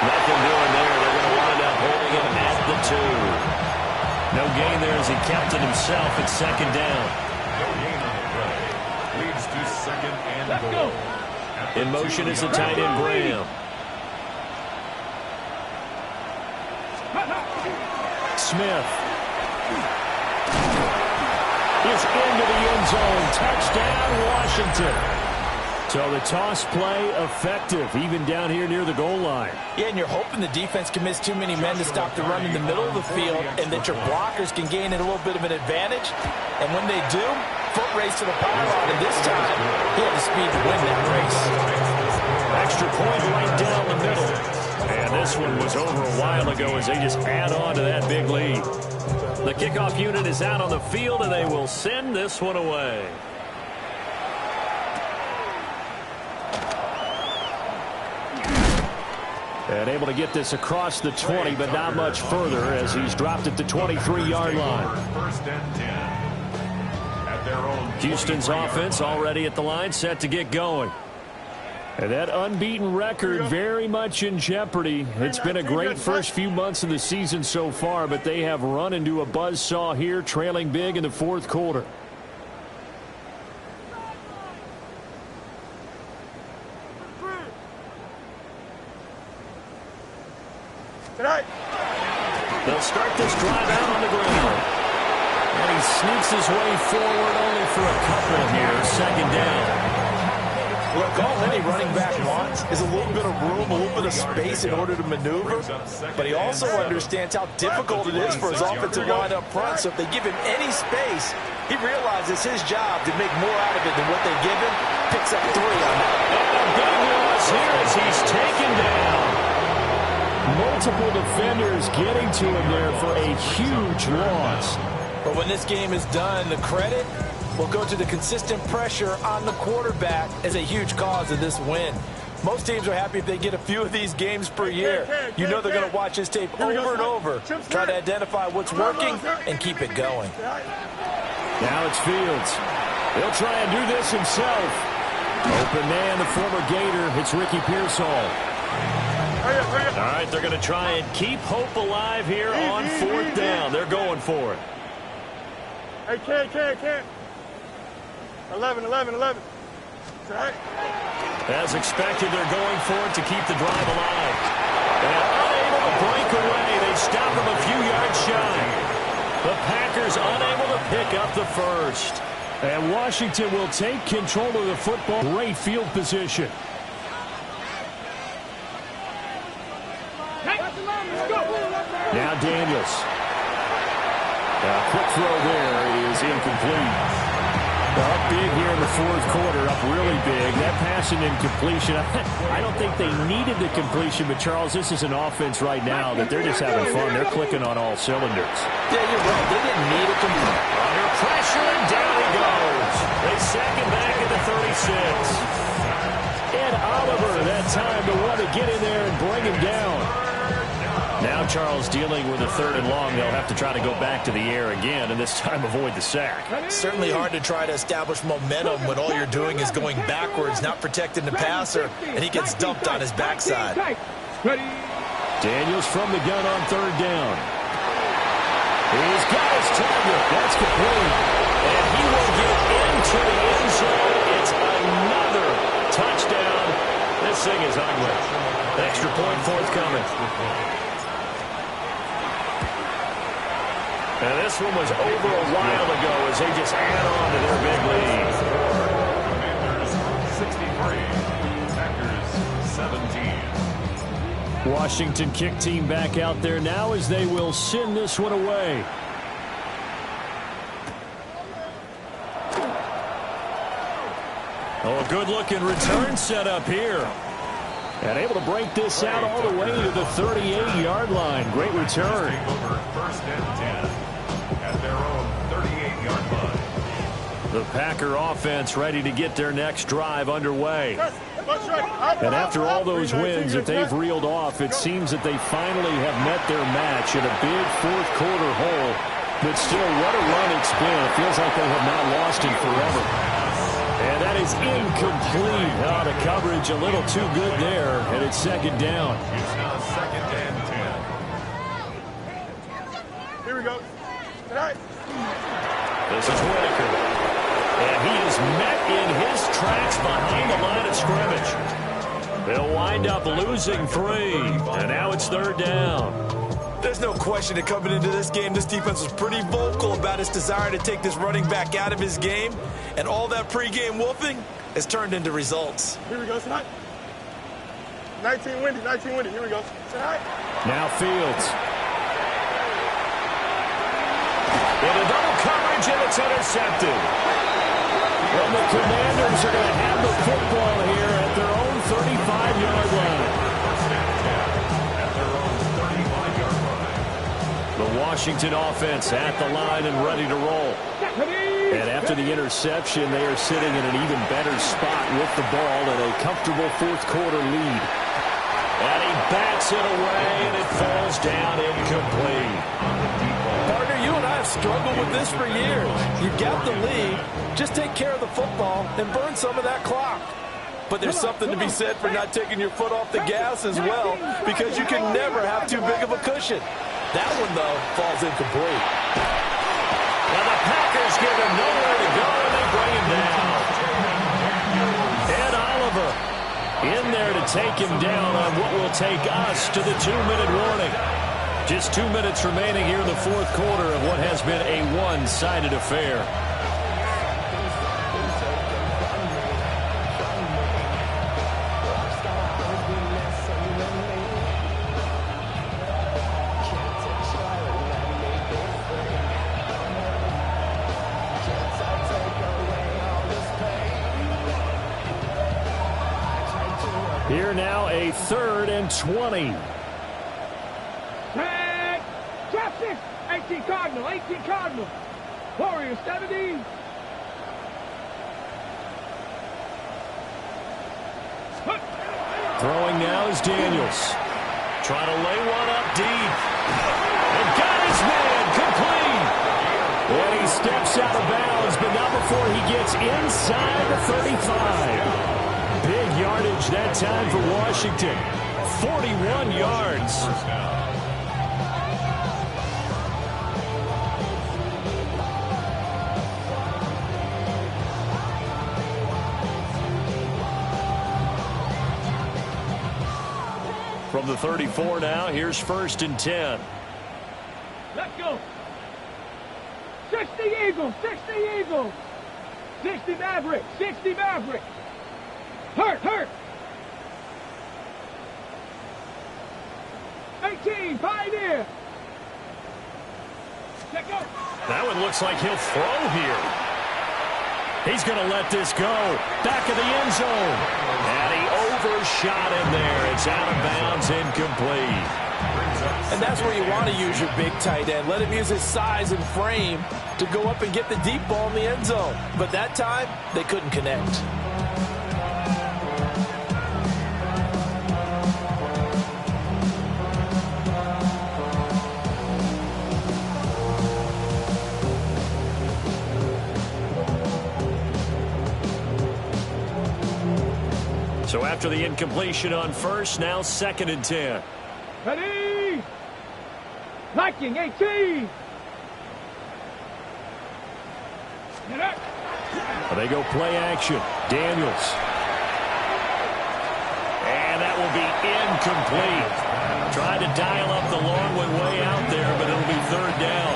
Nothing doing there. They're going to wind up holding him at the 2. No gain there as he kept it himself at 2nd down. no gain on the play. Leads to 2nd and goal. In motion is the tight end Graham. Smith is into the end zone. Touchdown, Washington. So the toss play effective, even down here near the goal line. Yeah, and you're hoping the defense can miss too many men to stop the run in the middle of the field and that your blockers can gain a little bit of an advantage. And when they do, foot race to the pylon. And this time, he had the speed to win that race. Extra point right down the middle. And this one was over a while ago as they just add on to that big lead. The kickoff unit is out on the field, and they will send this one away. And able to get this across the 20, but not much further as he's dropped it to 23-yard line. First and 10. At their own Houston's offense already at the line, set to get going. And that unbeaten record very much in jeopardy. It's been a great first few months of the season so far, but they have run into a buzzsaw here, trailing big in the fourth quarter. They'll start this drive out on the ground. And he sneaks his way forward only for a couple here. 2nd down. Look, all any running back wants is a little bit of room, a little bit of space in order to maneuver. But he also understands how difficult it is for his offensive line up front. So if they give him any space, he realizes his job to make more out of it than what they give him. Picks up 3 on that. And a big loss here as he's taken down. Multiple defenders getting to him there for a huge loss. But when this game is done, the credit will go to the consistent pressure on the quarterback as a huge cause of this win. Most teams are happy if they get a few of these games per year. You know they're going to watch this tape over and over, try to identify what's working and keep it going. Now it's Fields. He'll try and do this himself. Open man, the former Gator. It's Ricky Pearsall. All right, they're going to try and keep hope alive here on 4th down. They're going for it. Hey, Ken. 11. As expected, they're going for it to keep the drive alive. And unable to break away. They stop him a few yards shy. The Packers unable to pick up the first. And Washington will take control of the football. Great field position. Now Daniels. A quick throw there is incomplete. Up big here in the 4th quarter, up really big. That pass and incompletion. I don't think they needed the completion, but Charles, this is an offense right now that they're just having fun. They're clicking on all cylinders. Yeah, you're right. They didn't need a complete. Under pressure, and down he goes. They sack him back at the 36. Ed Oliver, that time to want to get in there and bring him down. Now Charles dealing with a 3rd and long. They'll have to try to go back to the air again, and this time avoid the sack. Certainly hard to try to establish momentum when all you're doing is going backwards, not protecting the passer, and he gets dumped on his backside. Daniels from the gun on 3rd down. He's got his target. That's complete. And he will get into the end zone. It's another touchdown. This thing is ugly. Extra point forthcoming. And this one was over a while ago as they just add on to their big lead. Commanders 63, Packers 17. Washington kick team back out there now as they will send this one away. Oh, a good-looking return set up here. And able to break this out all the way to the 38-yard line. Great return. First and 10 at their own 38-yard line. The Packer offense ready to get their next drive underway. And after all those wins that they've reeled off, it seems that they finally have met their match in a big 4th quarter hole. But still, what a run it's been. It feels like they have not lost in forever. And that is incomplete. Oh, the coverage a little too good there, and it's 2nd down. It's now 2nd and 10. Here we go. Tonight. This is Whitaker. And he is met in his tracks behind the line of scrimmage. They'll wind up losing 3. And now it's 3rd down. There's no question that coming into this game, this defense was pretty vocal about its desire to take this running back out of his game. And all that pregame wolfing has turned into results. Here we go, tonight. 19 windy. Here we go. Tonight. Now Fields. In a double coverage, and it's intercepted. Well, the Commanders are going to have the football here at their own 35-yard line. The Washington offense at the line and ready to roll. And after the interception, they are sitting in an even better spot with the ball and a comfortable 4th quarter lead. And he bats it away, and it falls down incomplete. Partner, you and I have struggled with this for years. You've got the lead. Just take care of the football and burn some of that clock. But there's something to be said for not taking your foot off the gas as well, because you can never have too big of a cushion. That one, though, falls incomplete. Now the Packers give him nowhere to go, and they bring him down. Ed Oliver in there to take him down on what will take us to the 2-minute warning. Just 2 minutes remaining here in the 4th quarter of what has been a one-sided affair. Here now a 3rd and 20. Tag. Drop 6. 18 Cardinal. 18 Cardinal. Warriors 70. Throwing now is Daniels. Trying to lay one up deep. And got his man complete. And he steps out of bounds, but not before he gets inside the 35. Big yardage that time for Washington. 41 yards. First down. From the 34 now, here's 1st and 10. Let's go. 60 Eagles. 60 Eagles. 60 Maverick. 60 Maverick. Hurt. 18 Pioneer. Check go. That one looks like he'll throw here. He's going to let this go. Back of the end zone. And he overshot him there. It's out of bounds, incomplete. And that's where you want to use your big tight end. Let him use his size and frame to go up and get the deep ball in the end zone. But that time, they couldn't connect. So after the incompletion on 1st, now 2nd and 10. Ready. Viking 18. They go play action. Daniels. And that will be incomplete. Tried to dial up the long one way out there, but it'll be 3rd down.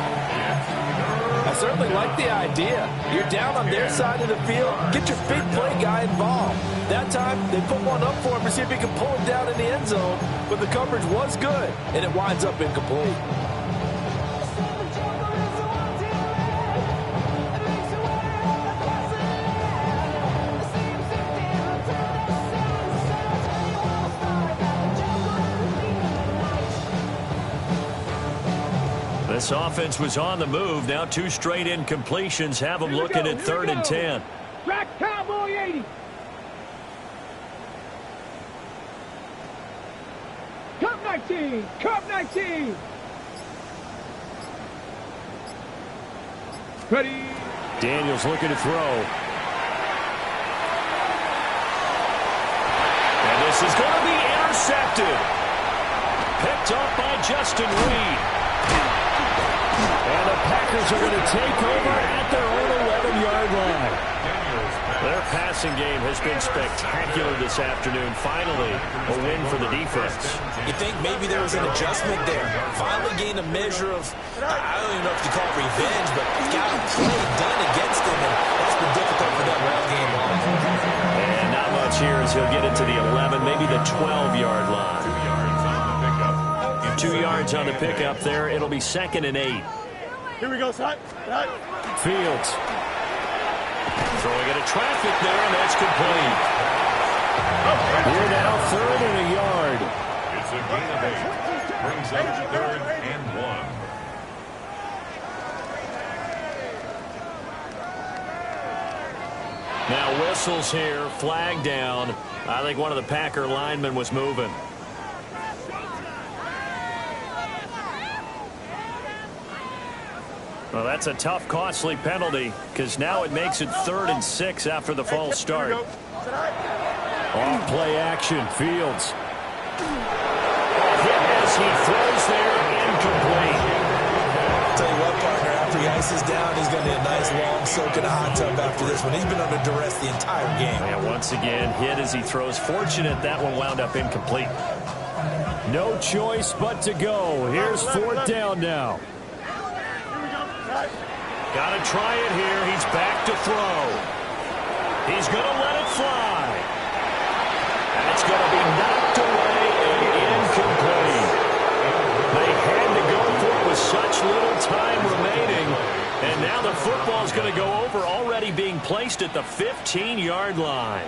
I certainly like the idea. You're down on their side of the field. Get your big play guy involved. That time, they put one up for him to see if he can pull him down in the end zone. But the coverage was good, and it winds up incomplete. This offense was on the move. Now 2 straight incompletions have them looking at 3rd and 10. Track Cowboy 80. Cup 19. Cup 19. Ready. Daniels looking to throw. And this is going to be intercepted. Picked up by Justin Reed. And the Packers are going to take over at their own 11-yard line. Their passing game has been spectacular this afternoon. Finally, a win for the defense. You think maybe there was an adjustment there. Finally gained a measure of, I don't even know if you call it revenge, but got a play done against him, and that's been difficult for that run game long. And not much here as he'll get it to the 11, maybe the 12-yard line. 2 yards on the pickup there. It'll be 2nd and 8. Here we go, son. Fields. Throwing into traffic there, and that's complete. Here now, 3rd and a yard. It's a gain of 8. Brings up 3rd and 1. Now whistles here, flag down. I think one of the Packer linemen was moving. Well, that's a tough, costly penalty because now it makes it 3rd and 6 after the false start. Off play action, Fields. Hit as he throws there, incomplete. I'll tell you what, partner, after he ices down, he's going to need a nice long soak in a hot tub after this one. He's been under duress the entire game. And once again, hit as he throws. Fortunate that one wound up incomplete. No choice but to go. Here's 4th down now. Got to try it here. He's back to throw. He's going to let it fly. And it's going to be knocked away and incomplete. They had to go for it with such little time remaining. And now the football's going to go over, already being placed at the 15-yard line.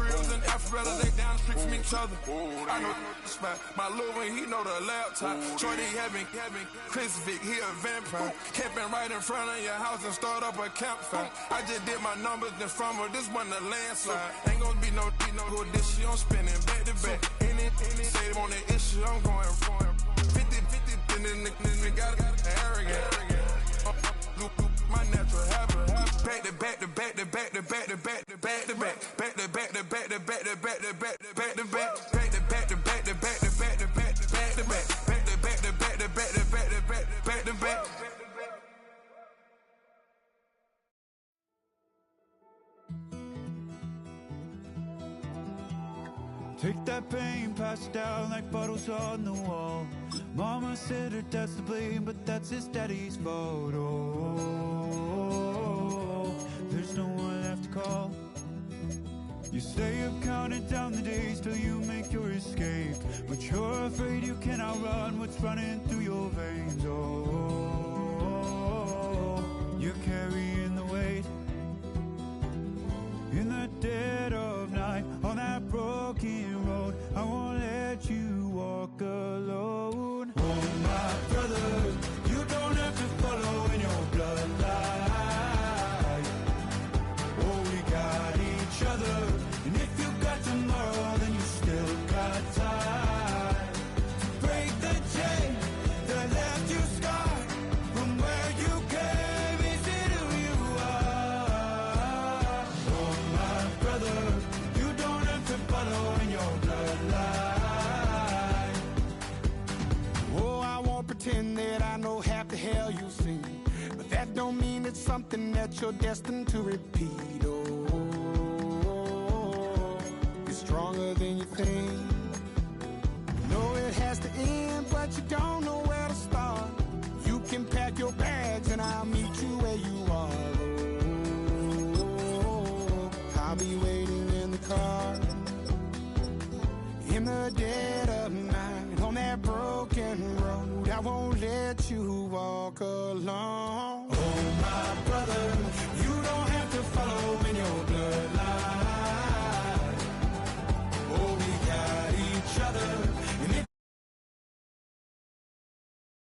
cribs in Alpharetta, they down the street from each other. I know the spot. My little one, he know the laptop. Shorty having Chris Vick, he a vampire. Camping right in front of your house and start up a campfire. I just did my numbers in front of this one a landslide. Ain't gonna be no who this shit, I'm spinning back to back. Any say on the issue, I'm going 50-50, and then the got arrogant. My natural habit. Back to back to back to back to back to back to back to back. Back to back to back to back to back to back to back to back. Back to back to back to back to back to back to back to back. Back to back to back to back to back to back to back. Take that pain, pass it down like bottles on the wall. Mama said her dad's to blame, but that's his daddy's fault. Oh, there's no one left to call. You stay up counting down the days till you make your escape, but you're afraid you cannot run what's running through your veins. Oh, you're carrying the weight in the dead of night on that broken road. I won't let you walk alone. Oh, my brother, you don't have to follow in your bloodline. Oh, we got each other, and if you got tomorrow, then you still got time to break the chain that left you scarred from where you came into who you are. Oh, my brother, you don't have to follow in your bloodline. Oh, I won't pretend that I know half the hell you see, but that don't mean it's something that you're destined to repeat. Oh, it's stronger than you think. You know it has to end, but you don't know where to start. You can pack your bags and I'll meet you where you are. Oh, I'll be waiting in the car in the dead of night on that broken road. I won't let you walk alone. Oh, my brother, you don't have to follow